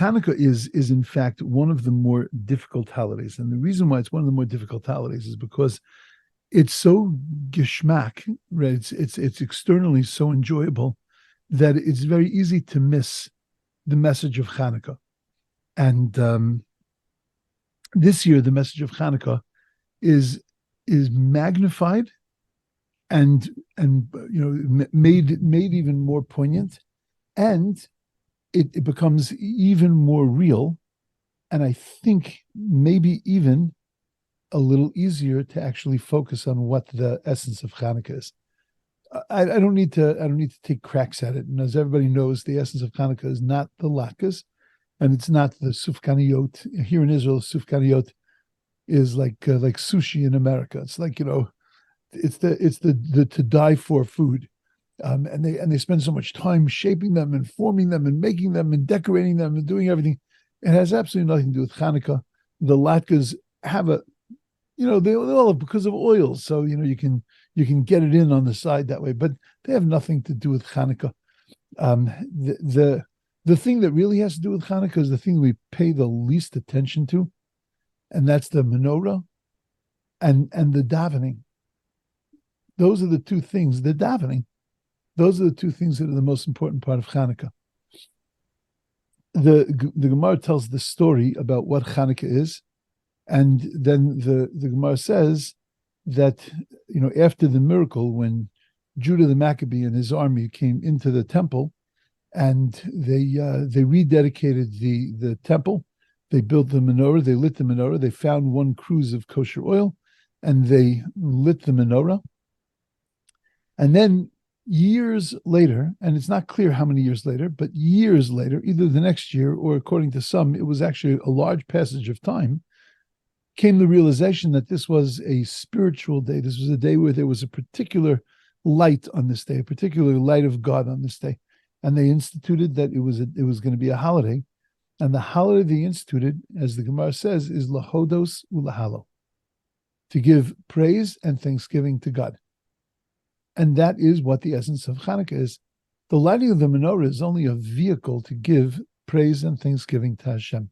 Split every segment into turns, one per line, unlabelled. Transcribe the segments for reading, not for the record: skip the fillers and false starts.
Hanukkah is in fact one of the more difficult holidays, and the reason why it's one of the more difficult holidays is because it's so geschmack, right? It's externally so enjoyable that it's very easy to miss the message of Hanukkah. And this year, the message of Hanukkah is magnified and made even more poignant, and it becomes even more real, and I think maybe even a little easier to actually focus on what the essence of Hanukkah is. I don't need to take cracks at it. And as everybody knows, the essence of Hanukkah is not the latkes, and it's not the sufganiyot. Here in Israel, sufganiyot is like sushi in America. It's like, it's the to die for food, and they spend so much time shaping them and forming them and making them and decorating them and doing everything. It has absolutely nothing to do with Hanukkah. The latkes have they all have, because of oil, so you can get it in on the side that way, but they have nothing to do with Hanukkah. The thing that really has to do with Hanukkah is the thing we pay the least attention to, and that's the menorah and the dovening. Those are the two things. The davening, those are the two things that are the most important part of Hanukkah. The Gemara tells the story about what Hanukkah is, and then the Gemara says that after the miracle, when Judah the Maccabee and his army came into the temple, and they rededicated the temple, they built the menorah, they lit the menorah, they found one cruse of kosher oil, and they lit the menorah. And then years later, and it's not clear how many years later, but years later, either the next year or according to some, it was actually a large passage of time, came the realization that this was a spiritual day. This was a day where there was a particular light on this day, a particular light of God on this day. And they instituted that it was going to be a holiday. And the holiday they instituted, as the Gemara says, is lahodos ulahalo, to give praise and thanksgiving to God. And that is what the essence of Hanukkah is. The lighting of the menorah is only a vehicle to give praise and thanksgiving to Hashem.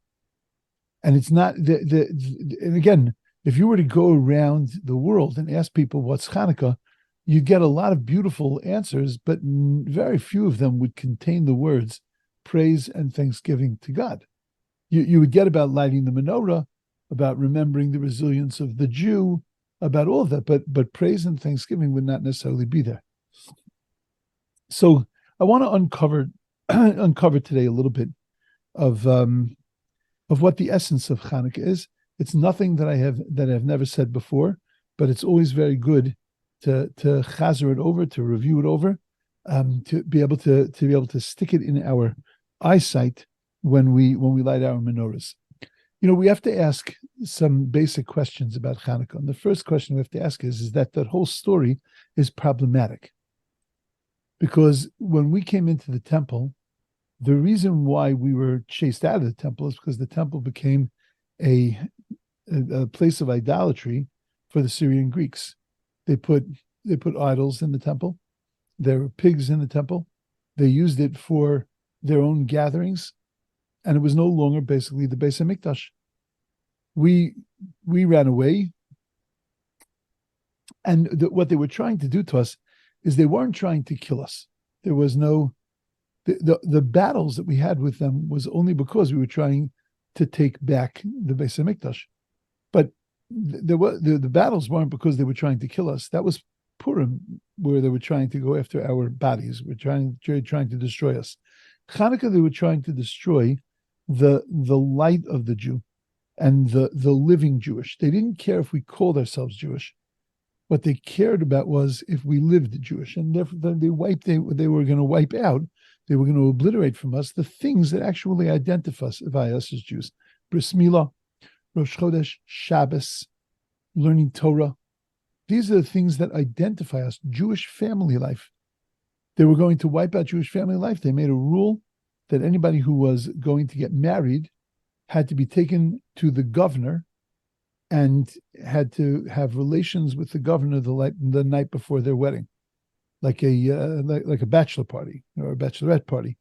And it's not, and again, if you were to go around the world and ask people what's Hanukkah, you'd get a lot of beautiful answers, but very few of them would contain the words praise and thanksgiving to God. You would get about lighting the menorah, about remembering the resilience of the Jew, about all of that, but praise and thanksgiving would not necessarily be there. So I want to uncover today a little bit of what the essence of Hanukkah is. It's nothing that I've never said before, but it's always very good to chazer it over, to review it over, to be able to stick it in our eyesight when we light our menorahs. We have to ask some basic questions about Hanukkah. And the first question we have to ask is that whole story is problematic. Because when we came into the temple, the reason why we were chased out of the temple is because the temple became a place of idolatry for the Syrian Greeks. They put idols in the temple. There were pigs in the temple. They used it for their own gatherings, and it was no longer basically the Beis HaMikdash. We ran away, and what they were trying to do to us is they weren't trying to kill us. There was no the battles that we had with them was only because we were trying to take back the Beis HaMikdash. But the battles weren't because they were trying to kill us. That was Purim, where they were trying to go after our bodies. We're trying to destroy us. Hanukkah, they were trying to destroy the light of the Jew and the living Jewish. They didn't care if we called ourselves Jewish. What they cared about was if we lived Jewish, and therefore they were going to wipe out. They were going to obliterate from us the things that actually identify us as Jews: Bris Milah, Rosh Chodesh, Shabbos, learning Torah. These are the things that identify us. Jewish family life. They were going to wipe out Jewish family life. They made a rule that anybody who was going to get married had to be taken to the governor and had to have relations with the governor the night before their wedding, like a bachelor party or a bachelorette party.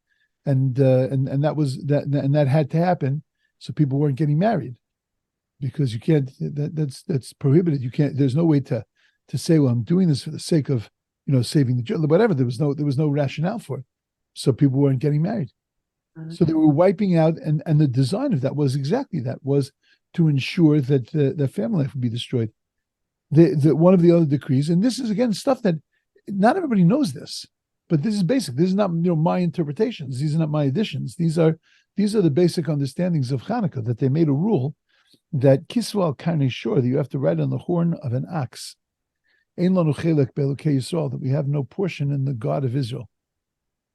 and that had to happen, so people weren't getting married, because you can't. That's prohibited. You can't. There's no way to say, well, I'm doing this for the sake of saving the children, whatever. There was no rationale for it, so people weren't getting married. So they were wiping out, and the design of that was exactly that, was to ensure that the family life would be destroyed. One of the other decrees, and this is again stuff that not everybody knows this, but this is basic. This is not my interpretations. These are not my additions. These are the basic understandings of Chanuka, that they made a rule that kiswa al karnei shor, that you have to write on the horn of an ox, ein lanu chelek be'elokei Yisrael, that we have no portion in the God of Israel.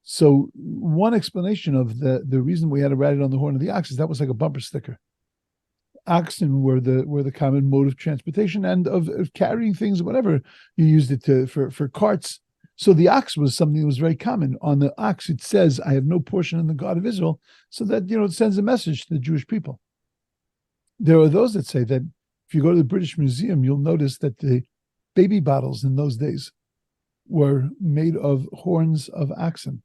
So one explanation of the reason we had to write it on the horn of the ox is that was like a bumper sticker. Oxen were the common mode of transportation and of carrying things, whatever you used it for carts. So the ox was something that was very common. On the ox, it says, "I have no portion in the God of Israel," so that it sends a message to the Jewish people. There are those that say that if you go to the British Museum, you'll notice that the baby bottles in those days were made of horns of oxen.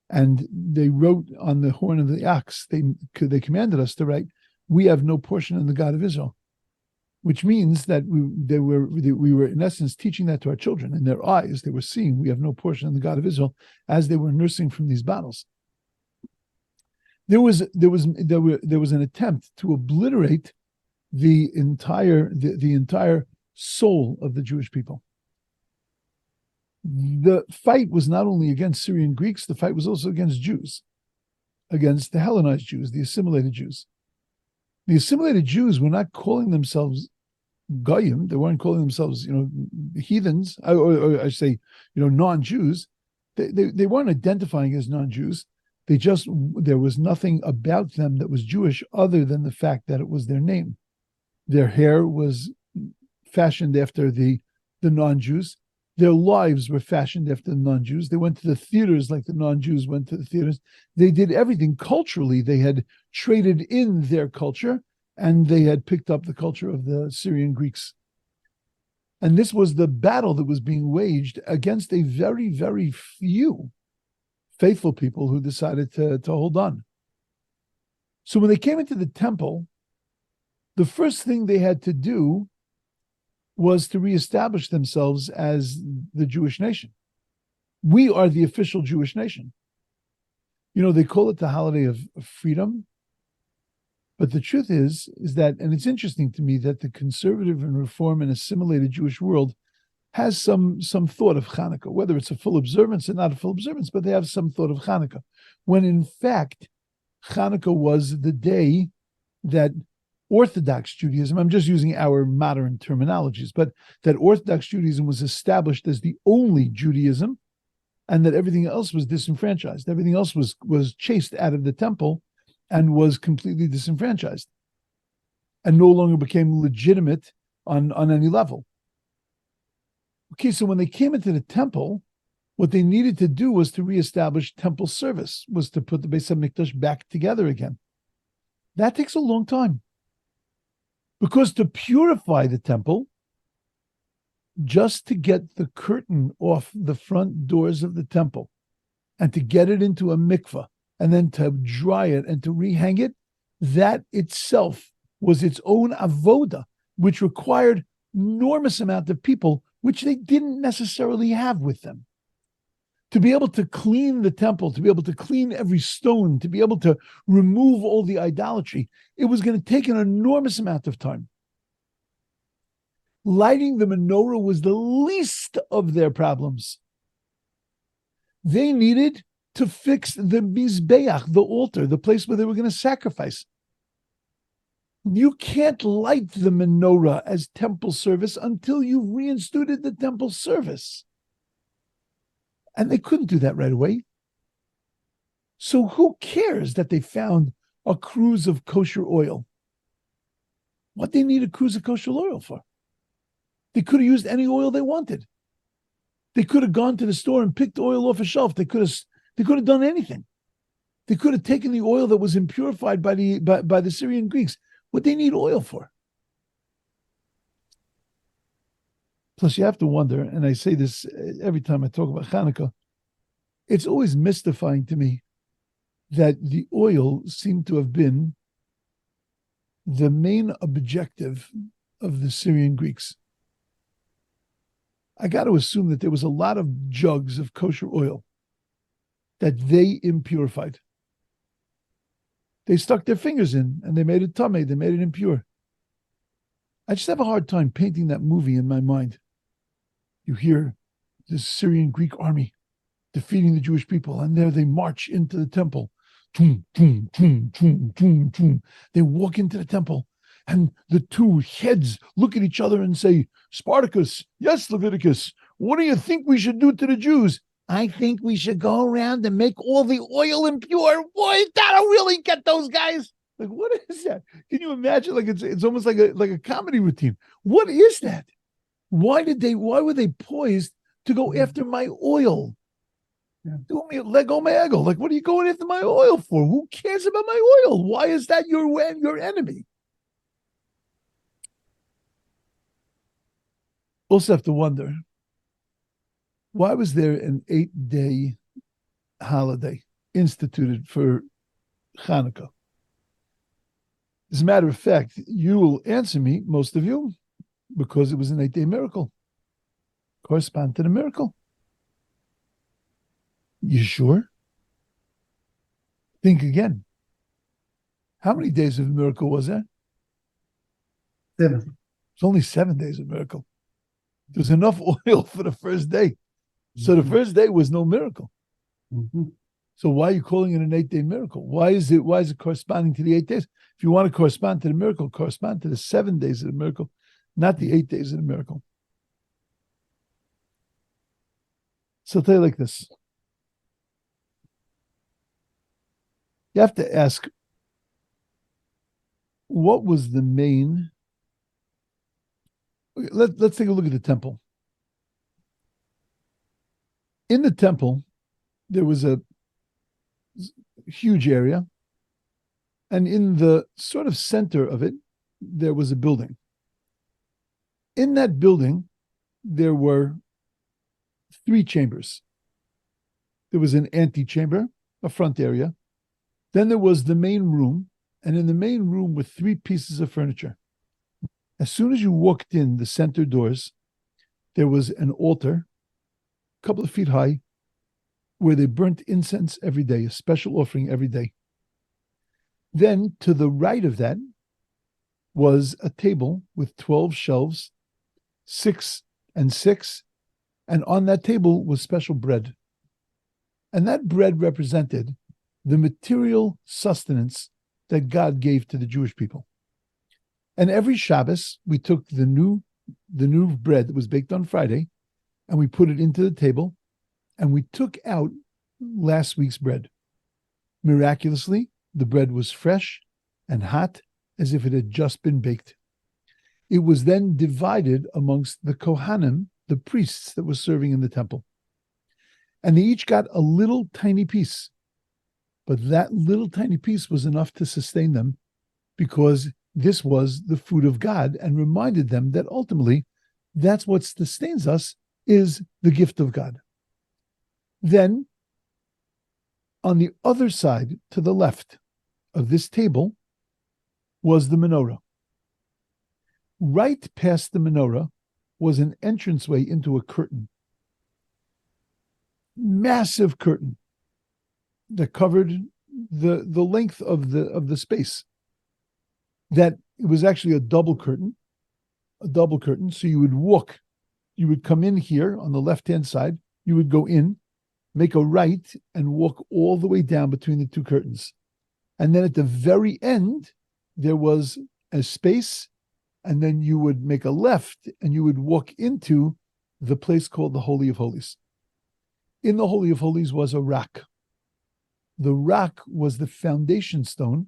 And they wrote on the horn of the ox, they commanded us to write, "We have no portion in the God of Israel," which means that we were in essence teaching that to our children. In their eyes, they were seeing, we have no portion in the God of Israel, as they were nursing from these bottles. There was an attempt to obliterate the entire soul of the Jewish people. The fight was not only against Syrian Greeks, the fight was also against Jews, against the Hellenized Jews, the assimilated Jews. The assimilated Jews were not calling themselves Goyim. They weren't calling themselves, heathens, or I say, non-Jews. They weren't identifying as non-Jews. There was nothing about them that was Jewish other than the fact that it was their name. Their hair was fashioned after the non-Jews. Their lives were fashioned after the non-Jews. They went to the theaters like the non-Jews went to the theaters. They did everything culturally. They had traded in their culture, and they had picked up the culture of the Syrian Greeks. And this was the battle that was being waged against a very, very few faithful people who decided to hold on. So when they came into the temple, the first thing they had to do was to reestablish themselves as the Jewish nation. We are the official Jewish nation. They call it the holiday of freedom, but the truth is that, and it's interesting to me that the conservative and reform and assimilated Jewish world has some thought of Chanuka, whether it's a full observance or not a full observance, but they have some thought of Chanuka, when in fact, Chanuka was the day that Orthodox Judaism, I'm just using our modern terminologies, but that Orthodox Judaism was established as the only Judaism, and that everything else was disenfranchised. Everything else was chased out of the temple and was completely disenfranchised and no longer became legitimate on any level. Okay, so when they came into the temple, what they needed to do was to reestablish temple service, was to put the Beis HaMikdash back together again. That takes a long time. Because to purify the temple, just to get the curtain off the front doors of the temple and to get it into a mikveh and then to dry it and to rehang it, that itself was its own avoda, which required enormous amount of people, which they didn't necessarily have with them. To be able to clean the temple, to be able to clean every stone, to be able to remove all the idolatry, it was going to take an enormous amount of time. Lighting the menorah was the least of their problems. They needed to fix the mizbeach, the altar, the place where they were going to sacrifice. You can't light the menorah as temple service until you've reinstituted the temple service. And they couldn't do that right away. So who cares that they found a cruise of kosher oil? What they need a cruise of kosher oil for? They could have used any oil they wanted. They could have gone to the store and picked oil off a shelf. They could have done anything. They could have taken the oil that was impurified by the Syrian Greeks. What they need oil for? Plus, you have to wonder, and I say this every time I talk about Hanukkah, it's always mystifying to me that the oil seemed to have been the main objective of the Syrian Greeks. I got to assume that there was a lot of jugs of kosher oil that they impurified. They stuck their fingers in and they made it tameh, they made it impure. I just have a hard time painting that movie in my mind. You hear this Syrian Greek army defeating the Jewish people, and there they march into the temple. Toom, toom, toom, toom, toom, toom. They walk into the temple, and the two heads look at each other and say, Spartacus, yes, Leviticus, what do you think we should do to the Jews? I think we should go around and make all the oil impure. Boy, that'll really get those guys. Like, what is that? Can you imagine? Like, it's almost like a comedy routine. What is that? Why were they poised to go after my oil? Yeah. Do me a Lego Mago. Like, what are you going after my oil for? Who cares about my oil? Why is that your enemy? Also have to wonder, why was there an 8-day holiday instituted for Chanuka? As a matter of fact, you will answer me, most of you, because it was an 8-day miracle. Correspond to the miracle. You sure? Think again. How many days of miracle was there?
7.
It's only 7 days of miracle. There was enough oil for the first day. So the first day was no miracle.
Mm-hmm.
So why are you calling it an 8-day miracle? Why is it corresponding to the 8 days? If you want to correspond to the miracle, correspond to the 7 days of the miracle, not the 8 days of the miracle. So I'll tell you like this. You have to ask, what was the main... Let's take a look at the temple. In the temple, there was a huge area, and in the sort of center of it, there was a building. In that building, there were 3 chambers. There was an antechamber, a front area. Then there was the main room, and in the main room were 3 pieces of furniture. As soon as you walked in the center doors, there was an altar, a couple of feet high, where they burnt incense every day, a special offering every day. Then to the right of that was a table with 12 shelves, 6 and 6, and on that table was special bread. And that bread represented the material sustenance that God gave to the Jewish people. And every Shabbos, we took the new bread that was baked on Friday, and we put it into the table, and we took out last week's bread. Miraculously, the bread was fresh and hot, as if it had just been baked. It was then divided amongst the Kohanim, the priests that were serving in the temple. And they each got a little tiny piece. But that little tiny piece was enough to sustain them, because this was the food of God, and reminded them that ultimately that's what sustains us, is the gift of God. Then, on the other side, to the left of this table, was the menorah. Right past the menorah was an entranceway into a curtain. Massive curtain that covered the length of the space. That it was actually a double curtain. So you would come in here on the left-hand side, you would go in, make a right, and walk all the way down between the 2 curtains. And then at the very end, there was a space, and then you would make a left, and you would walk into the place called the Holy of Holies. In the Holy of Holies was a rock. The rock was the foundation stone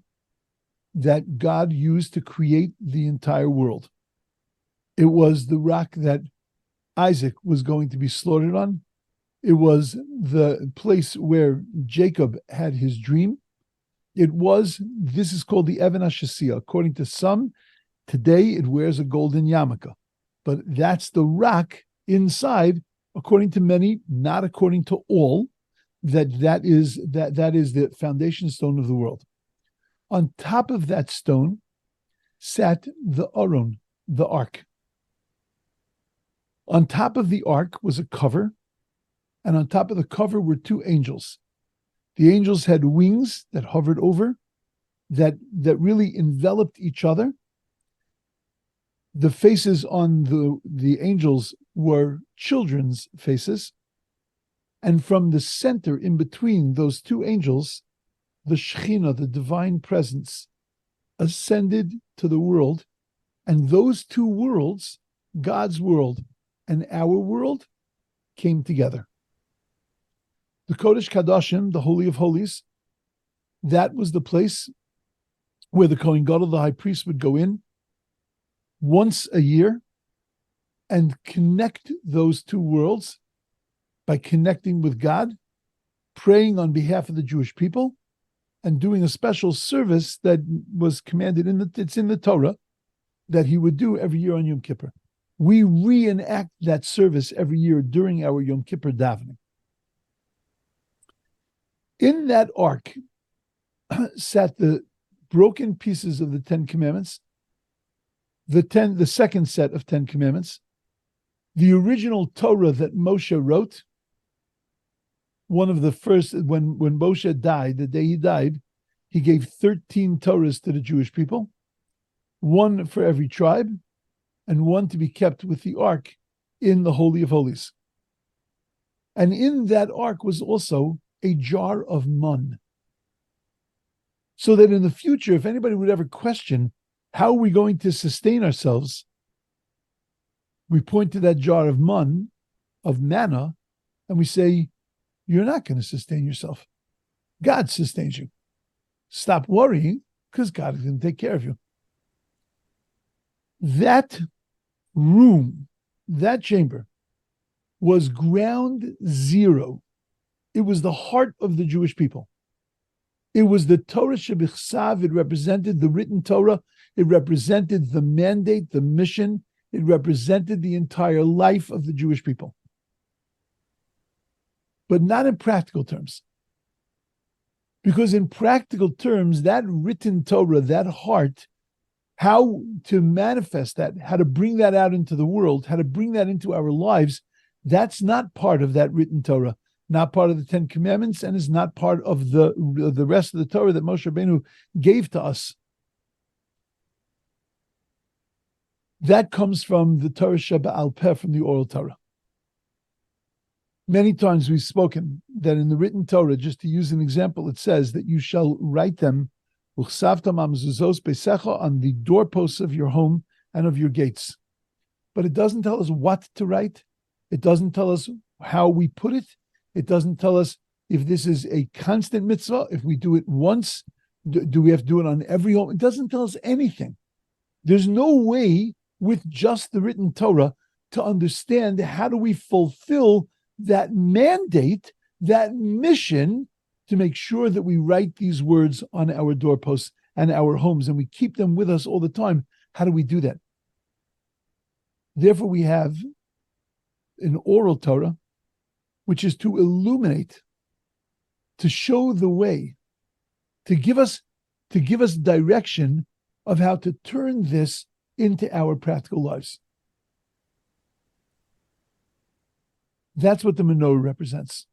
that God used to create the entire world. It was the rock that Isaac was going to be slaughtered on. It was the place where Jacob had his dream. This is called the Even HaShasiyah. According to some, today it wears a golden yarmulke. But that's the rock inside, according to many, not according to all. that is the foundation stone of the world. On top of that stone sat the Aron, the ark. On top of the ark was a cover, and on top of the cover were two angels. The angels had wings that hovered over, that really enveloped each other. The faces on the angels were children's faces. And from the center, in between those two angels, the Shekhinah, the divine presence, ascended to the world. And those two worlds, God's world and our world, came together. The Kodesh Kadashim, the Holy of Holies, that was the place where the Kohen Gadol, the high priest, would go in once a year and connect those two worlds by connecting with God, praying on behalf of the Jewish people, and doing a special service that was commanded it's in the Torah, that he would do every year on Yom Kippur. We reenact that service every year during our Yom Kippur davening. In that ark sat the broken pieces of the Ten Commandments, the second set of Ten Commandments, the original Torah that Moshe wrote. One of the first, when Moshe died, the day he died, he gave 13 Torahs to the Jewish people, one for every tribe, and one to be kept with the ark in the Holy of Holies. And in that ark was also a jar of mun. So that in the future, if anybody would ever question, how are we going to sustain ourselves? We point to that jar of mun, of manna, and we say, you're not going to sustain yourself. God sustains you. Stop worrying, because God is going to take care of you. That room, that chamber, was ground zero. It was the heart of the Jewish people. It was the Torah shebichsav. It represented the written Torah. It represented the mandate, the mission. It represented the entire life of the Jewish people. But not in practical terms. Because in practical terms, that written Torah, that heart, how to manifest that, how to bring that out into the world, how to bring that into our lives, that's not part of that written Torah, not part of the Ten Commandments, and is not part of the rest of the Torah that Moshe Rabbeinu gave to us. That comes from the Torah Sheba'al Peh, from the oral Torah. Many times we've spoken that in the written Torah, just to use an example, it says that you shall write them on the doorposts of your home and of your gates. But it doesn't tell us what to write. It doesn't tell us how we put it. It doesn't tell us if this is a constant mitzvah, if we do it once, do we have to do it on every home? It doesn't tell us anything. There's no way with just the written Torah to understand how do we fulfill that mandate, that mission, to make sure that we write these words on our doorposts and our homes, and we keep them with us all the time. How do we do that? Therefore, we have an oral Torah, which is to illuminate, to show the way, to give us direction of how to turn this into our practical lives. That's what the menorah represents.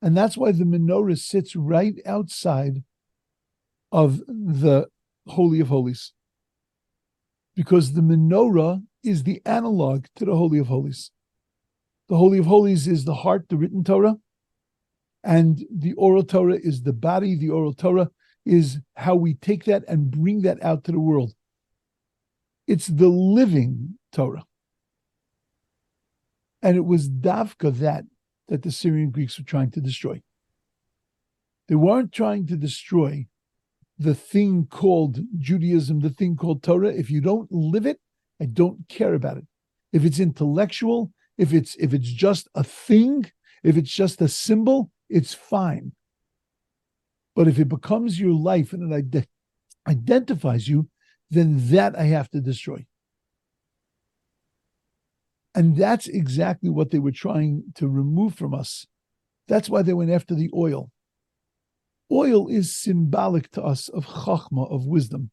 And that's why the menorah sits right outside of the Holy of Holies. Because the menorah is the analog to the Holy of Holies. The Holy of Holies is the heart, the written Torah, and the oral Torah is the body. The oral Torah is how we take that and bring that out to the world. It's the living Torah. And it was davka that the Syrian Greeks were trying to destroy. They weren't trying to destroy the thing called Judaism, the thing called Torah. If you don't live it, I don't care about it. If it's intellectual, if it's just a thing, if it's just a symbol, it's fine. But if it becomes your life and it identifies you, then that I have to destroy. And that's exactly what they were trying to remove from us That's why they went after the oil. Oil is symbolic to us of chachma, of wisdom.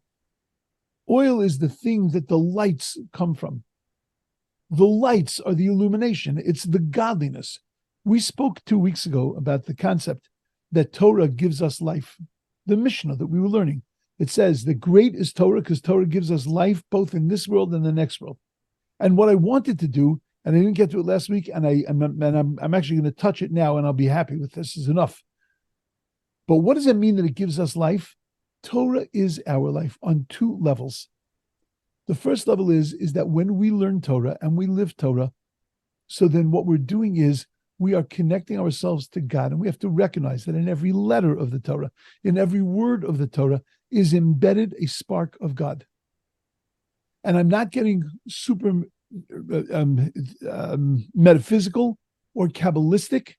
Oil is the thing that the lights come from. The lights are the illumination. It's the godliness. We spoke 2 weeks ago about the concept that Torah gives us life. The Mishnah that we were learning, it says that great is Torah because Torah gives us life both in this world and the next world. And what I wanted to do, and I didn't get to it last week, and I'm actually going to touch it now, and I'll be happy with this is enough. But what does it mean that it gives us life? Torah is our life on 2 levels. The first level is that when we learn Torah and we live Torah, so then what we're doing is we are connecting ourselves to God, and we have to recognize that in every letter of the Torah, in every word of the Torah, is embedded a spark of God. And I'm not getting super metaphysical or Kabbalistic,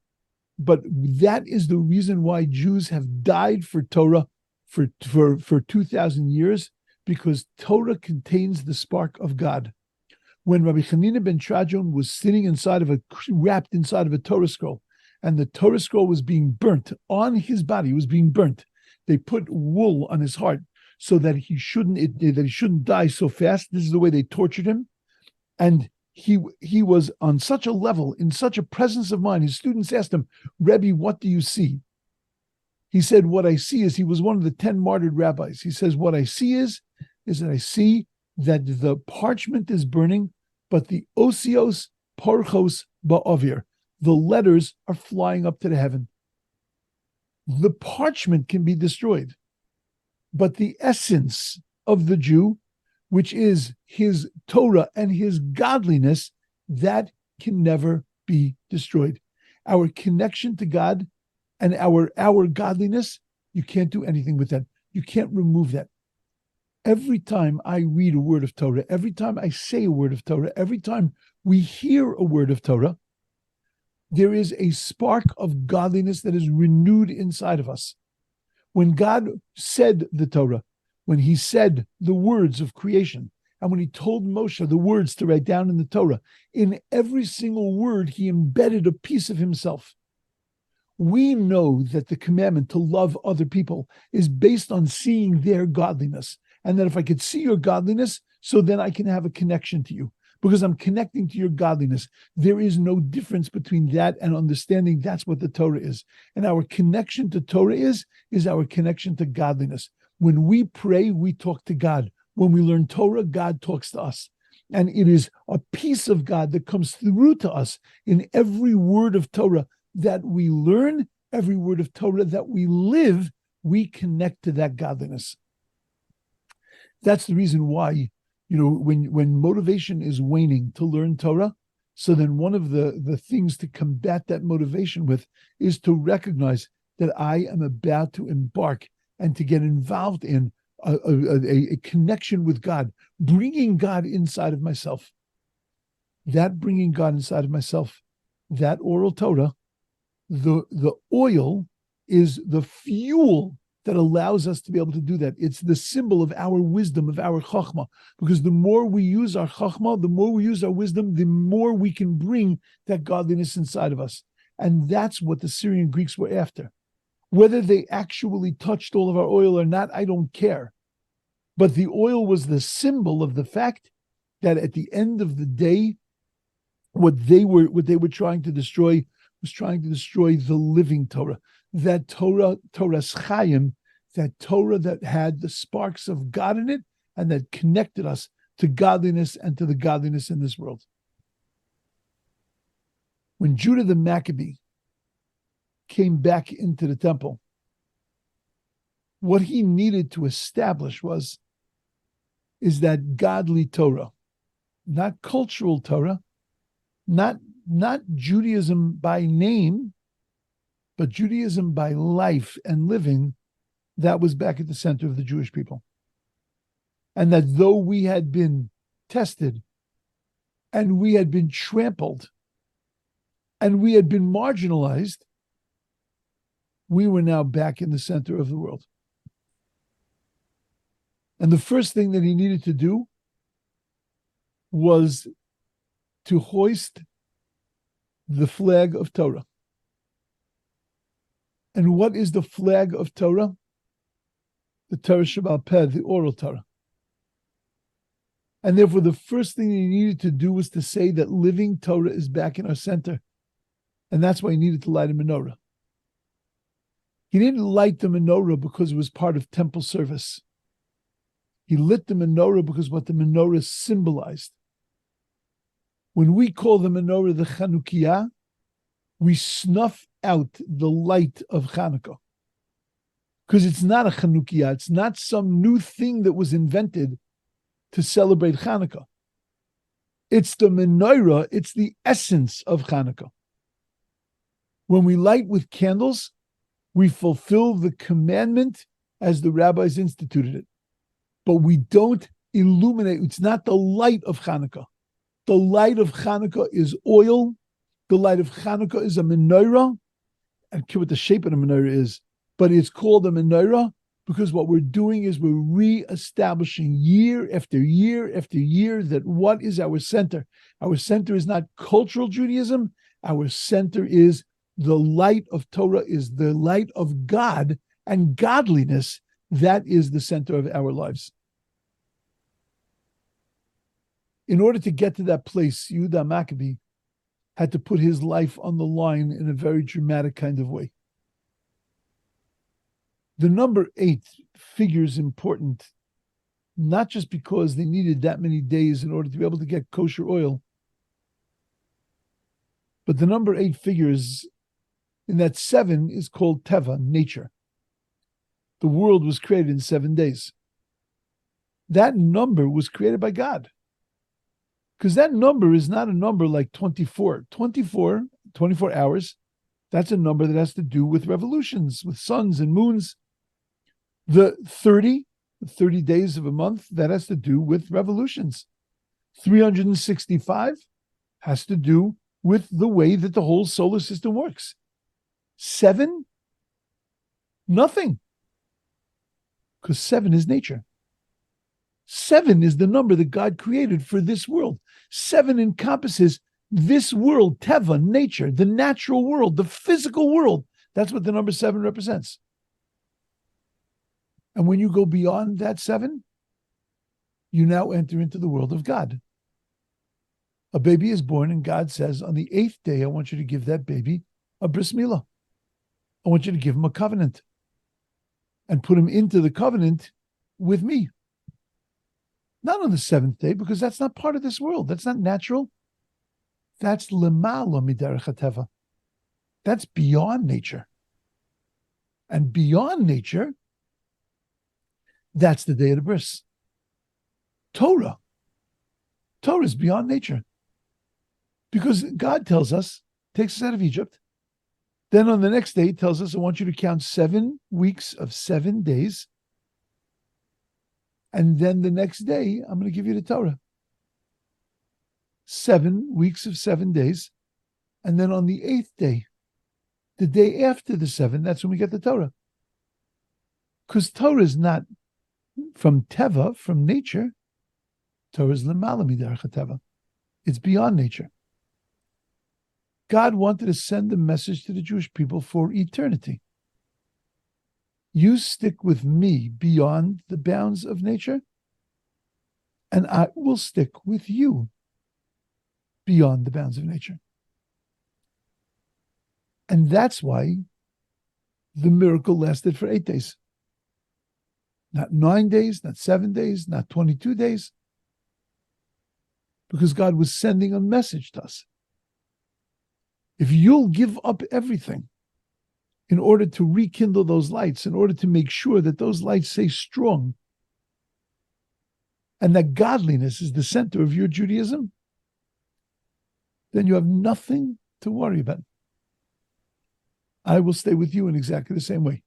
but that is the reason why Jews have died for Torah for 2,000 years, because Torah contains the spark of God. When Rabbi Hanina ben Trajon was sitting wrapped inside of a Torah scroll, and the Torah scroll was being burnt on his body, it was being burnt. They put wool on his heart so that he shouldn't die so fast. This is the way they tortured him. And he was on such a level, in such a presence of mind. His students asked him, Rebbe, what do you see? He said, what I see is, he was one of the 10 martyred rabbis. He says, what I see is that I see that the parchment is burning, but the osios parchos ba'avir, the letters are flying up to the heaven. The parchment can be destroyed, but the essence of the Jew, which is his Torah and his godliness, that can never be destroyed. Our connection to God and our godliness, you can't do anything with that. You can't remove that. Every time I read a word of Torah, every time I say a word of Torah, every time we hear a word of Torah, there is a spark of godliness that is renewed inside of us. When God said the Torah, when he said the words of creation, and when he told Moshe the words to write down in the Torah, in every single word, he embedded a piece of himself. We know that the commandment to love other people is based on seeing their godliness. And that if I could see your godliness, so then I can have a connection to you, because I'm connecting to your godliness. There is no difference between that and understanding that's what the Torah is. And our connection to Torah is our connection to godliness. When we pray, we talk to God. When we learn Torah, God talks to us. And it is a piece of God that comes through to us in every word of Torah that we learn, every word of Torah that we live, we connect to that godliness. That's the reason why, when motivation is waning to learn Torah, so then one of the things to combat that motivation with is to recognize that I am about to embark and to get involved in a connection with God, bringing God inside of myself. That bringing God inside of myself, that oral Torah, the oil is the fuel that allows us to be able to do that. It's the symbol of our wisdom, of our chachma, because the more we use our chachma, the more we use our wisdom, the more we can bring that godliness inside of us. And that's what the Syrian Greeks were after. Whether they actually touched all of our oil or not, I don't care. But the oil was the symbol of the fact that at the end of the day, what they were trying to destroy was trying to destroy the living Torah. That Torah's Chaim, that Torah that had the sparks of God in it and that connected us to godliness and to the godliness in this world. When Judah the Maccabee came back into the temple, what he needed to establish is that godly Torah, not cultural Torah, not Judaism by name, but Judaism by life and living, that was back at the center of the Jewish people. And that though we had been tested and we had been trampled and we had been marginalized, we were now back in the center of the world. And the first thing that he needed to do was to hoist the flag of Torah. And what is the flag of Torah? The Torah Sheba'al Peh, the oral Torah. And therefore, the first thing he needed to do was to say that living Torah is back in our center. And that's why he needed to light a menorah. He didn't light the menorah because it was part of temple service. He lit the menorah because what the menorah symbolized. When we call the menorah the Chanukiah, we snuff out the light of Chanukkah. Because it's not a Chanukiah, it's not some new thing that was invented to celebrate Hanukkah. It's the menorah, it's the essence of Hanukkah. When we light with candles, we fulfill the commandment as the rabbis instituted it. But we don't illuminate, it's not the light of Hanukkah. The light of Hanukkah is oil. The light of Hanukkah is a menorah. I don't care what the shape of the menorah is, but it's called a menorah because what we're doing is we're re-establishing year after year after year that what is our center? Our center is not cultural Judaism. Our center is the light of Torah, is the light of God and godliness. That is the center of our lives. In order to get to that place, Yehuda Maccabee had to put his life on the line in a very dramatic kind of way. The number 8 figures important, not just because they needed that many days in order to be able to get kosher oil, but the number 8 figures in that 7 is called Teva, nature. The world was created in 7 days. That number was created by God. Because that number is not a number like 24. 24 hours, that's a number that has to do with revolutions, with suns and moons. The 30 days of a month, that has to do with revolutions. 365 has to do with the way that the whole solar system works. 7, nothing. Because 7 is nature. 7 is the number that God created for this world. 7 encompasses this world, Teva, nature, the natural world, the physical world. That's what the number 7 represents. And when you go beyond that 7, you now enter into the world of God. A baby is born and God says, on the 8th day, I want you to give that baby a bris milah. I want you to give him a covenant and put him into the covenant with me. Not on the 7th day, because that's not part of this world. That's not natural. That's lemala miderech hateva. That's beyond nature. And beyond nature, that's the day of the bris. Torah. Torah is beyond nature. Because God tells us, takes us out of Egypt. Then on the next day, he tells us, I want you to count 7 weeks of 7 days. And then the next day, I'm going to give you the Torah. 7 weeks of 7 days. And then on the 8th day, the day after the 7, that's when we get the Torah. Because Torah is not from Teva, from nature. Torah is lemala miderech hateva. It's beyond nature. God wanted to send a message to the Jewish people for eternity. You stick with me beyond the bounds of nature, and I will stick with you beyond the bounds of nature. And that's why the miracle lasted for 8 days. Not 9 days, not 7 days, not 22 days. Because God was sending a message to us. If you'll give up everything in order to rekindle those lights, in order to make sure that those lights stay strong, and that godliness is the center of your Judaism, then you have nothing to worry about. I will stay with you in exactly the same way.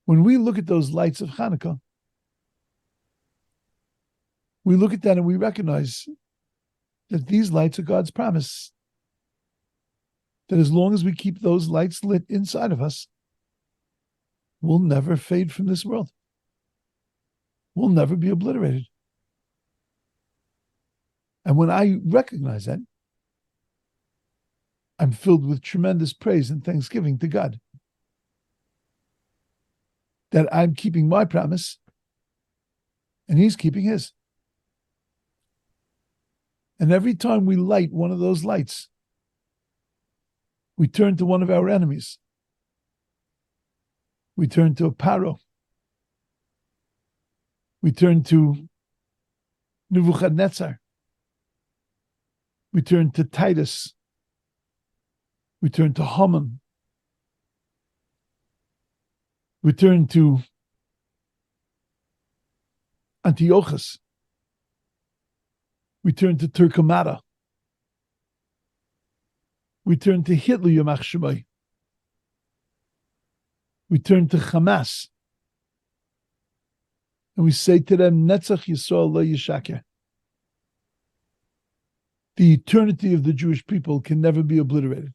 When we look at those lights of Hanukkah, we look at that and we recognize that these lights are God's promise. That as long as we keep those lights lit inside of us, we'll never fade from this world. We'll never be obliterated. And when I recognize that, I'm filled with tremendous praise and thanksgiving to God that I'm keeping my promise and He's keeping His. And every time we light one of those lights, we turn to one of our enemies. We turn to a Paro. We turn to Nebuchadnezzar. We turn to Titus. We turn to Haman. We turn to Antiochus. We turn to Turkomata. We turn to Hitler, Yamach Shemai. We turn to Hamas. And we say to them, Netzach Yisrael lo yishaker. The eternity of the Jewish people can never be obliterated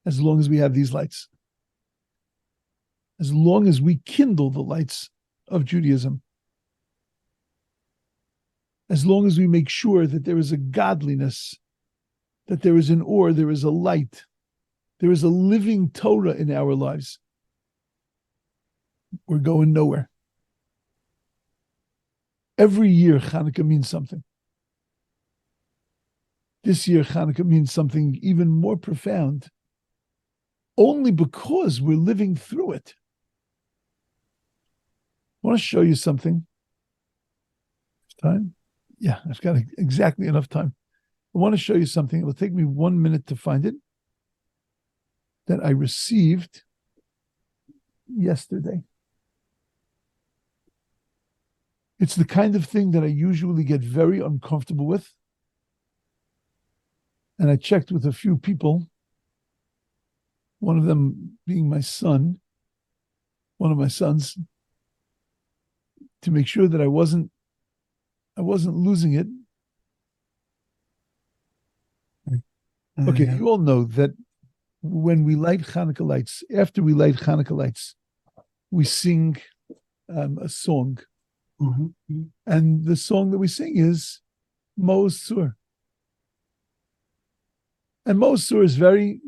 as long as we have these lights. As long as we kindle the lights of Judaism. As long as we make sure that there is a godliness, that there is an or, there is a light, there is a living Torah in our lives, we're going nowhere. Every year Hanukkah means something. This year Hanukkah means something even more profound, only because we're living through it. I want to show you something. Time? Yeah, I've got exactly enough time. I want to show you something. It will take me 1 minute to find it, that I received yesterday. It's the kind of thing that I usually get very uncomfortable with. And I checked with a few people, one of them being my son, one of my sons, to make sure that I wasn't losing it. Okay, yeah. You all know that when we light Hanukkah lights, after we light Hanukkah lights, we sing a song. Mm-hmm. And the song that we sing is Maoz Tzur. And Maoz Tzur is very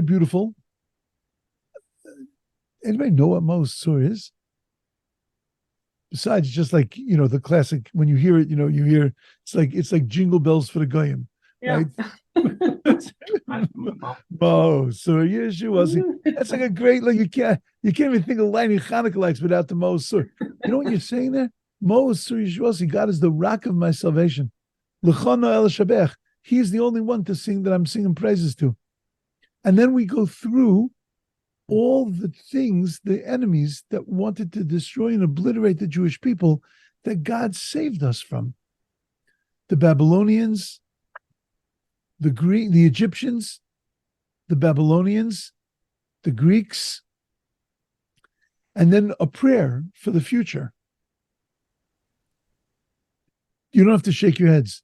beautiful. Anybody know what Maoz Tzur is? Besides just like, the classic, when you hear it, you hear, it's like jingle bells for the goyim, yeah. Right? Maoz Tzur, Yeshuasi. That's like a great, like you can't even think of lighting Hanukkah lights without the Maoz Tzur. You know what you're saying there? Maoz Tzur Yeshuasi, God is the rock of my salvation. L'chana el shabech. He is the only one to sing that I'm singing praises to. And then we go through all the things, the enemies that wanted to destroy and obliterate the Jewish people that God saved us from. The Babylonians, the Egyptians, the Babylonians, the Greeks, and then a prayer for the future. You don't have to shake your heads,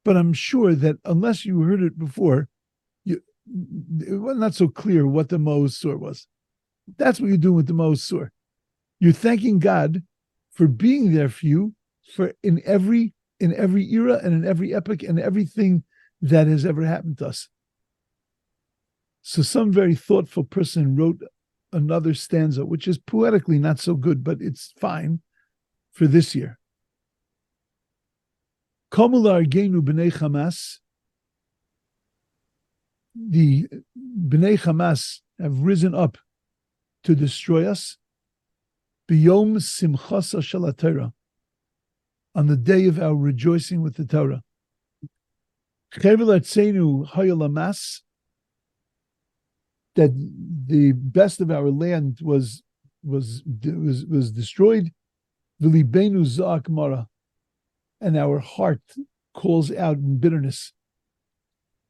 but I'm sure that unless you heard it before, it was not so clear what the Maoz Tzur was. That's what you're doing with the Maoz Tzur. You're thanking God for being there for you in every era and in every epoch and everything that has ever happened to us. So some very thoughtful person wrote another stanza, which is poetically not so good, but it's fine for this year. Kamular Genu B'nei Hamas. The B'nei Hamas have risen up to destroy us. B'yom Simchasa Shel Torah, on the day of our rejoicing with the Torah. Chevel Artzeinu Hayal Hamas, that the best of our land was destroyed. V'libenu Za'ak Mara, and our heart calls out in bitterness.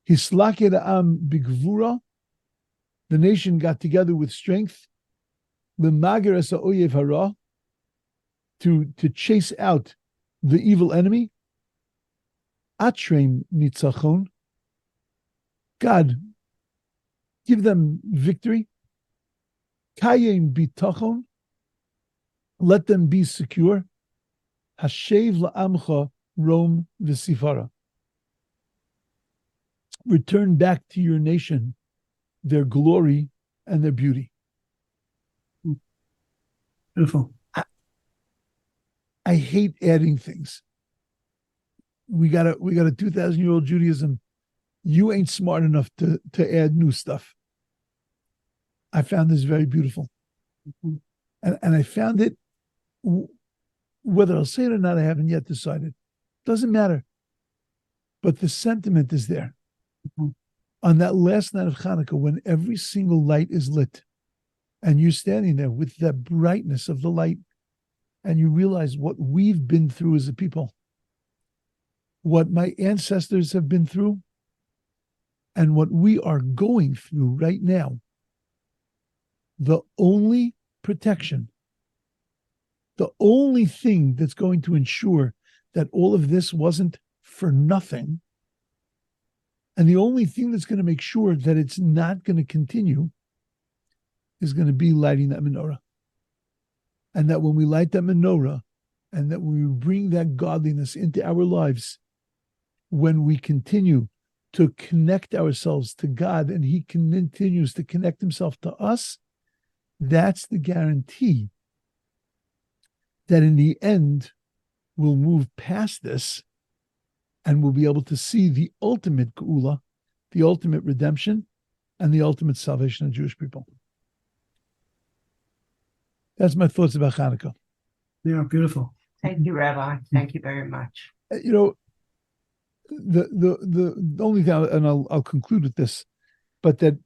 Hislaked Am Bigvura, the nation got together with strength. L'mager es ha'oyev hara, to chase out the evil enemy. Atreim nitzachon, God, give them victory. Kayem bitachon, let them be secure. Hashev la'amcha Rom v'sifara. return back to your nation their glory and their beauty.
Beautiful.
I hate adding things. We got a 2,000-year-old Judaism. You ain't smart enough to add new stuff. I found this very beautiful.
Mm-hmm.
And I found it, whether I'll say it or not, I haven't yet decided. Doesn't matter. But the sentiment is there.
Mm-hmm.
On that last night of Hanukkah, when every single light is lit, and you're standing there with that brightness of the light, and you realize what we've been through as a people, what my ancestors have been through, and what we are going through right now, the only protection, the only thing that's going to ensure that all of this wasn't for nothing, and the only thing that's going to make sure that it's not going to continue is going to be lighting that menorah. And that when we light that menorah, and that we bring that godliness into our lives, when we continue to connect ourselves to God and He continues to connect Himself to us, that's the guarantee that in the end, we'll move past this and we'll be able to see the ultimate geula, the ultimate redemption, and the ultimate salvation of Jewish people. That's my thoughts about Hanukkah.
Yeah, beautiful.
Thank you, Rabbi. Thank you very much.
You know, the only thing, and I'll conclude with this, but that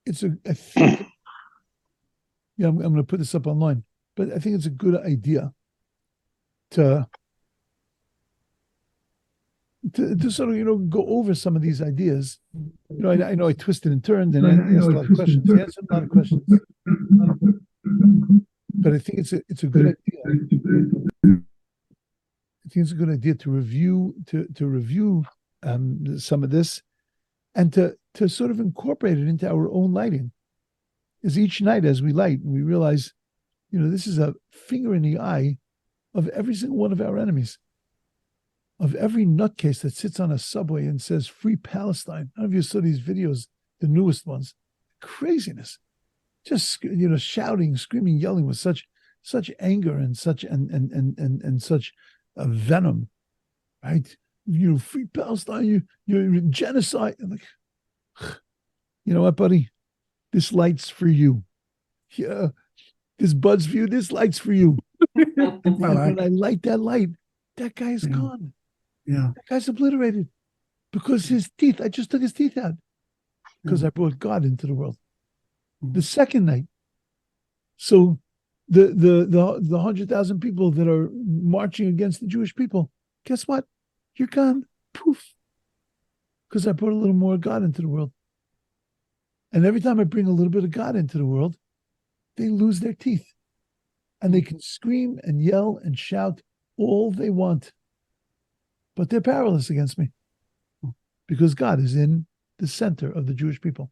I think, yeah, I'm going to put this up online, but I think it's a good idea to sort of, go over some of these ideas. I know I twisted and turned and I asked a lot of questions. I answered a lot of questions. But I think it's a good idea. I think it's a good idea to review some of this, and to sort of incorporate it into our own lighting. Is each night as we light, we realize, this is a finger in the eye of every single one of our enemies, of every nutcase that sits on a subway and says "Free Palestine." I don't know if you saw these videos, the newest ones. Craziness. Just shouting, screaming, yelling with such anger and such and such venom, right? Free Palestine, you're genocide. I'm like, you know what, buddy? This light's for you. Yeah, this bud's for you. This light's for you. And when I light that light, that guy is gone.
Yeah,
that guy's obliterated because his teeth. I just took his teeth out because I brought God into the world. The second night, so the 100,000 people that are marching against the Jewish people, guess what? You're gone. Poof. Because I brought a little more God into the world. And every time I bring a little bit of God into the world, they lose their teeth. And they can scream and yell and shout all they want. But they're powerless against me. Because God is in the center of the Jewish people.